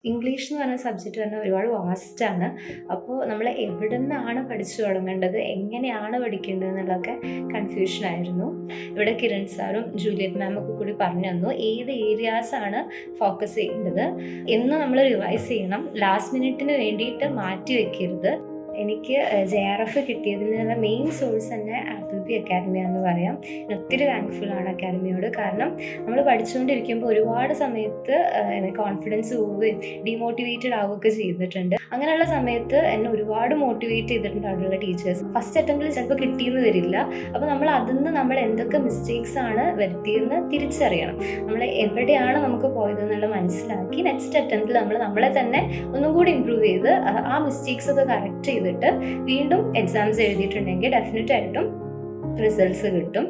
English എന്ന് പറഞ്ഞ subject പറഞ്ഞാൽ ഒരുപാട് വാസ്റ്റാണ്. അപ്പോൾ നമ്മൾ എവിടെ നിന്നാണ് പഠിച്ചു തുടങ്ങേണ്ടത്, എങ്ങനെയാണ് പഠിക്കേണ്ടത് എന്നുള്ളതൊക്കെ കൺഫ്യൂഷനായിരുന്നു. ഇവിടെ കിരൺ സാറും ജൂലിയറ്റ് മാമൊക്കെ കൂടി പറഞ്ഞു തന്നു ഏത് ഏരിയാസാണ് ഫോക്കസ് ചെയ്യേണ്ടത് എന്ന് നമ്മൾ റിവൈസ് ചെയ്യണം. ലാസ്റ്റ് മിനിറ്റിന് വേണ്ടിയിട്ട് മാറ്റി വെക്കരുത്. എനിക്ക് JRF കിട്ടിയതിനുള്ള മെയിൻ സോഴ്സ് തന്നെ ആപ്പിൾ അക്കാഡമിയാണെന്ന് പറയാം. ഞാൻ ഒത്തിരി താങ്ക്ഫുൾ ആണ് അക്കാഡമിയോട്. കാരണം നമ്മൾ പഠിച്ചുകൊണ്ടിരിക്കുമ്പോൾ ഒരുപാട് സമയത്ത് കോൺഫിഡൻസ് പോവുകയും ഡീമോട്ടിവേറ്റഡ് ആവുകയൊക്കെ ചെയ്തിട്ടുണ്ട്. അങ്ങനെയുള്ള സമയത്ത് എന്നെ ഒരുപാട് മോട്ടിവേറ്റ് ചെയ്തിട്ടുണ്ട് അവിടെയുള്ള ടീച്ചേഴ്സ്. ഫസ്റ്റ് അറ്റംപ്റ്റിൽ ചിലപ്പോൾ കിട്ടിയെന്ന് വരില്ല. അപ്പോൾ നമ്മൾ അതിന്ന് നമ്മൾ എന്തൊക്കെ മിസ്റ്റേക്സ് ആണ് വരുത്തിയെന്ന് തിരിച്ചറിയണം. നമ്മൾ എവിടെയാണ് നമുക്ക് പോയതെന്നുള്ള മനസ്സിലാക്കി നെക്സ്റ്റ് അറ്റംപ്റ്റിൽ നമ്മൾ നമ്മളെ തന്നെ ഒന്നും കൂടി ഇമ്പ്രൂവ് ചെയ്ത് ആ മിസ്റ്റേക്സ് ഒക്കെ കറക്റ്റ് ചെയ്തിട്ട് വീണ്ടും എക്സാംസ് എഴുതിയിട്ടുണ്ടെങ്കിൽ ഡെഫിനറ്റ് ആയിട്ടും റിസൾട്ട്സ് കിട്ടും.